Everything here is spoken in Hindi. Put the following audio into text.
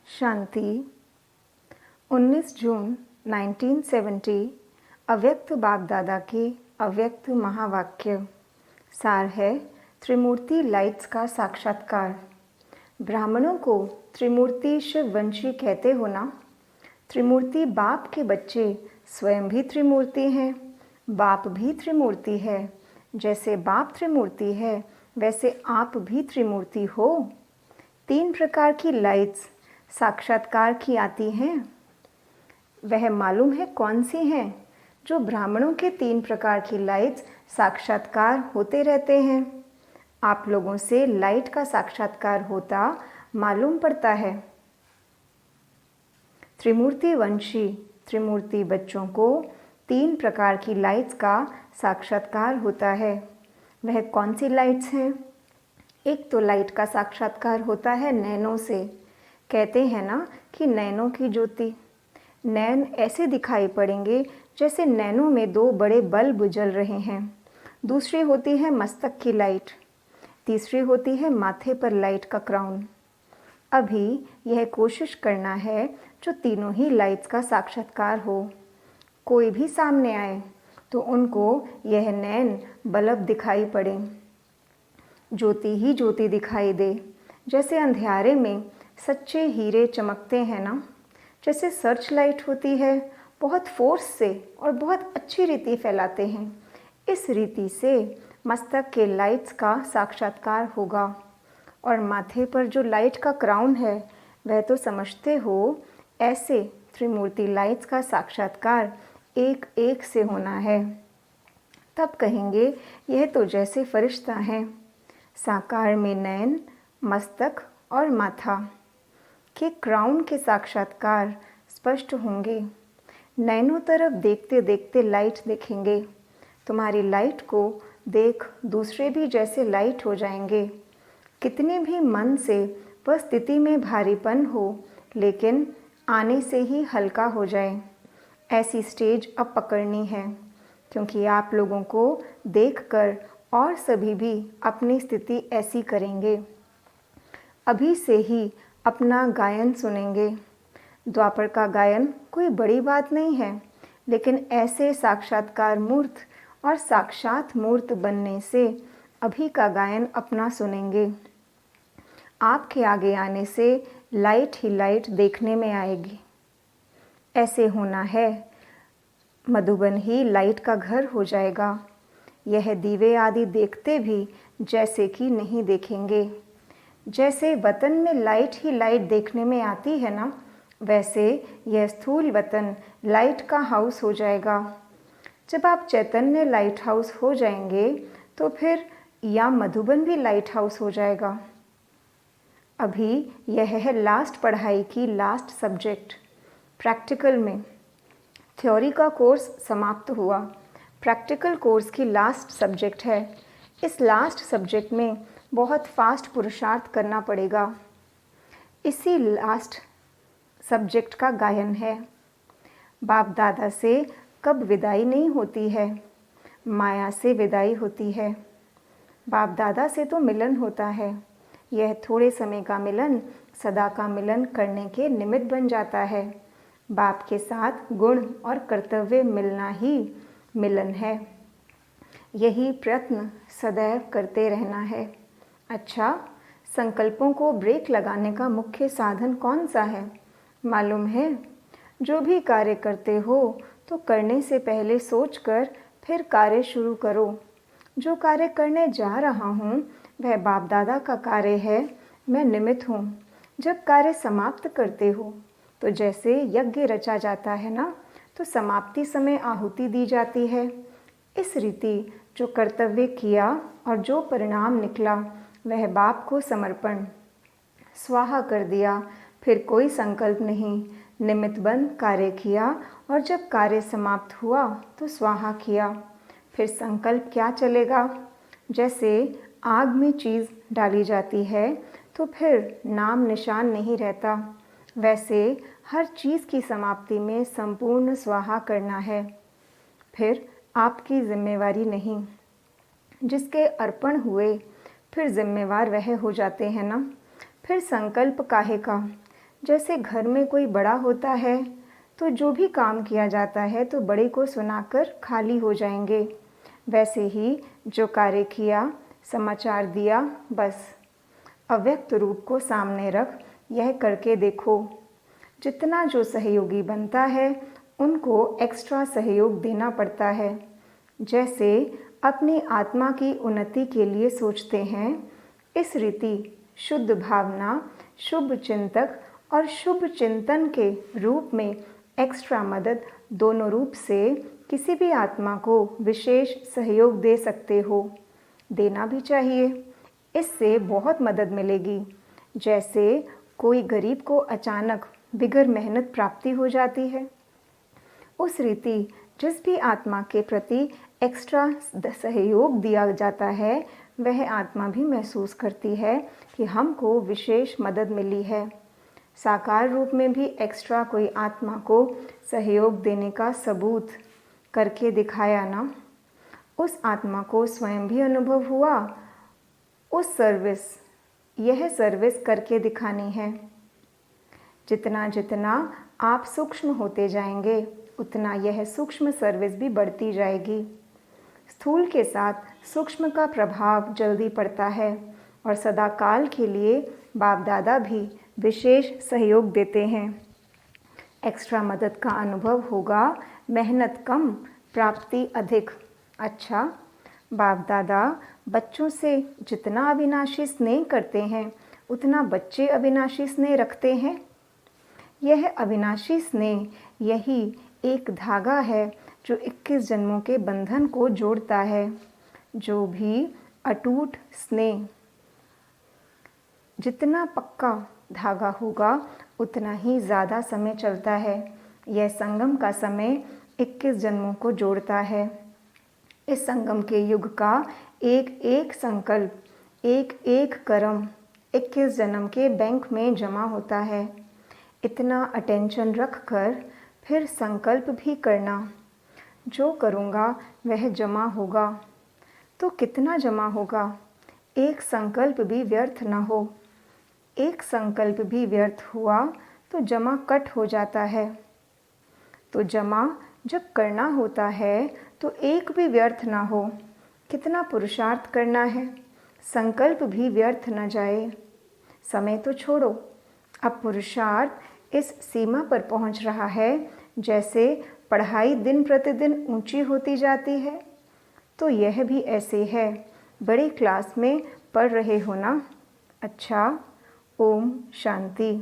शांति 19 जून 1970 अव्यक्त बाप दादा के अव्यक्त महावाक्य सार है त्रिमूर्ति लाइट्स का साक्षात्कार। ब्राह्मणों को त्रिमूर्ति शिववंशी कहते हो ना। त्रिमूर्ति बाप के बच्चे स्वयं भी त्रिमूर्ति हैं, बाप भी त्रिमूर्ति है। जैसे बाप त्रिमूर्ति है वैसे आप भी त्रिमूर्ति हो। 3 प्रकार की लाइट्स साक्षात्कार की आती हैं। वह मालूम है कौन सी हैं? जो ब्राह्मणों के 3 प्रकार की लाइट्स साक्षात्कार होते रहते हैं। आप लोगों से लाइट का साक्षात्कार होता मालूम पड़ता है। त्रिमूर्ति वंशी त्रिमूर्ति बच्चों को 3 प्रकार की लाइट्स का साक्षात्कार होता है। वह कौन सी लाइट्स हैं? एक तो लाइट का साक्षात्कार होता है नैनों से। कहते हैं ना कि नैनों की ज्योति। नैन ऐसे दिखाई पड़ेंगे जैसे नैनों में 2 बड़े बल्ब जल रहे हैं। दूसरी होती है मस्तक की लाइट। तीसरी होती है माथे पर लाइट का क्राउन। अभी यह कोशिश करना है जो तीनों ही लाइट्स का साक्षात्कार हो। कोई भी सामने आए तो उनको यह नैन बल्ब दिखाई पड़े, ज्योति ही ज्योति दिखाई दे। जैसे अंधियारे में सच्चे हीरे चमकते हैं ना, जैसे सर्च लाइट होती है, बहुत फोर्स से और बहुत अच्छी रीति फैलाते हैं। इस रीति से मस्तक के लाइट्स का साक्षात्कार होगा। और माथे पर जो लाइट का क्राउन है वह तो समझते हो, ऐसे त्रिमूर्ति लाइट्स का साक्षात्कार एक एक से होना है। तब कहेंगे यह तो जैसे फरिश्ता हैं। साकार में नैन, मस्तक और माथा के क्राउन के साक्षात्कार स्पष्ट होंगे। नैनों तरफ देखते देखते लाइट देखेंगे। तुम्हारी लाइट को देख दूसरे भी जैसे लाइट हो जाएंगे। कितने भी मन से वह स्थिति में भारीपन हो, लेकिन आने से ही हल्का हो जाए, ऐसी स्टेज अब पकड़नी है। क्योंकि आप लोगों को देखकर और सभी भी अपनी स्थिति ऐसी करेंगे। अभी से ही अपना गायन सुनेंगे। द्वापर का गायन कोई बड़ी बात नहीं है, लेकिन ऐसे साक्षात्कार मूर्त और साक्षात मूर्त बनने से अभी का गायन अपना सुनेंगे। आपके आगे आने से लाइट ही लाइट देखने में आएगी। ऐसे होना है। मधुबन ही लाइट का घर हो जाएगा। यह दीवे आदि देखते भी जैसे कि नहीं देखेंगे। जैसे वतन में लाइट ही लाइट देखने में आती है ना, वैसे यह स्थूल वतन लाइट का हाउस हो जाएगा। जब आप चैतन्य लाइट हाउस हो जाएंगे तो फिर या मधुबन भी लाइट हाउस हो जाएगा। अभी यह है लास्ट पढ़ाई की लास्ट सब्जेक्ट। प्रैक्टिकल में थ्योरी का कोर्स समाप्त हुआ, प्रैक्टिकल कोर्स की लास्ट सब्जेक्ट है। इस लास्ट सब्जेक्ट में बहुत फास्ट पुरुषार्थ करना पड़ेगा। इसी लास्ट सब्जेक्ट का गायन है। बाप दादा से कब विदाई नहीं होती है, माया से विदाई होती है। बाप दादा से तो मिलन होता है। यह थोड़े समय का मिलन सदा का मिलन करने के निमित्त बन जाता है। बाप के साथ गुण और कर्तव्य मिलना ही मिलन है। यही प्रयत्न सदैव करते रहना है। अच्छा, संकल्पों को ब्रेक लगाने का मुख्य साधन कौन सा है मालूम है? जो भी कार्य करते हो तो करने से पहले सोचकर फिर कार्य शुरू करो। जो कार्य करने जा रहा हूँ वह बाप दादा का कार्य है, मैं निमित्त हूँ। जब कार्य समाप्त करते हो तो जैसे यज्ञ रचा जाता है ना, तो समाप्ति समय आहुति दी जाती है। इस रीति जो कर्तव्य किया और जो परिणाम निकला वह बाप को समर्पण, स्वाहा कर दिया। फिर कोई संकल्प नहीं, निमित्त बन कार्य किया और जब कार्य समाप्त हुआ तो स्वाहा किया। फिर संकल्प क्या चलेगा? जैसे आग में चीज़ डाली जाती है तो फिर नाम निशान नहीं रहता, वैसे हर चीज़ की समाप्ति में संपूर्ण स्वाहा करना है। फिर आपकी जिम्मेवारी नहीं। जिसके अर्पण हुए फिर जिम्मेवार वह हो जाते हैं ना। फिर संकल्प काहे का? जैसे घर में कोई बड़ा होता है तो जो भी काम किया जाता है तो बड़े को सुनाकर खाली हो जाएंगे। वैसे ही जो कार्य किया, समाचार दिया, बस अव्यक्त रूप को सामने रख यह करके देखो। जितना जो सहयोगी बनता है उनको एक्स्ट्रा सहयोग देना पड़ता है। जैसे अपनी आत्मा की उन्नति के लिए सोचते हैं, इस रीति शुद्ध भावना, शुभ चिंतक और शुभ चिंतन के रूप में एक्स्ट्रा मदद दोनों रूप से किसी भी आत्मा को विशेष सहयोग दे सकते हो। देना भी चाहिए, इससे बहुत मदद मिलेगी। जैसे कोई गरीब को अचानक बिगर मेहनत प्राप्ति हो जाती है, उस रीति जिस भी आत्मा के प्रति एक्स्ट्रा सहयोग दिया जाता है वह आत्मा भी महसूस करती है कि हमको विशेष मदद मिली है। साकार रूप में भी एक्स्ट्रा कोई आत्मा को सहयोग देने का सबूत करके दिखाया ना, उस आत्मा को स्वयं भी अनुभव हुआ। यह सर्विस करके दिखानी है। जितना जितना आप सूक्ष्म होते जाएंगे उतना यह सूक्ष्म सर्विस भी बढ़ती जाएगी। स्थूल के साथ सूक्ष्म का प्रभाव जल्दी पड़ता है और सदाकाल के लिए बाप दादा भी विशेष सहयोग देते हैं। एक्स्ट्रा मदद का अनुभव होगा, मेहनत कम, प्राप्ति अधिक। अच्छा, बाप दादा बच्चों से जितना अविनाशी स्नेह करते हैं उतना बच्चे अविनाशी स्नेह रखते हैं। यह अविनाशी स्नेह यही एक धागा है जो 21 जन्मों के बंधन को जोड़ता है। जो भी अटूट स्नेह, जितना पक्का धागा होगा उतना ही ज़्यादा समय चलता है। यह संगम का समय 21 जन्मों को जोड़ता है। इस संगम के युग का एक एक संकल्प, एक एक कर्म 21 जन्म के बैंक में जमा होता है। इतना अटेंशन रख कर फिर संकल्प भी करना, जो करूँगा वह जमा होगा। तो कितना जमा होगा? एक संकल्प भी व्यर्थ न हो। एक संकल्प भी व्यर्थ हुआ तो जमा कट हो जाता है। तो जमा जब करना होता है तो एक भी व्यर्थ ना हो। कितना पुरुषार्थ करना है, संकल्प भी व्यर्थ न जाए। समय तो छोड़ो, अब पुरुषार्थ इस सीमा पर पहुंच रहा है जैसे पढ़ाई दिन प्रतिदिन ऊंची होती जाती है। तो यह भी ऐसे है, बड़ी क्लास में पढ़ रहे हो ना। अच्छा, ओम शांति।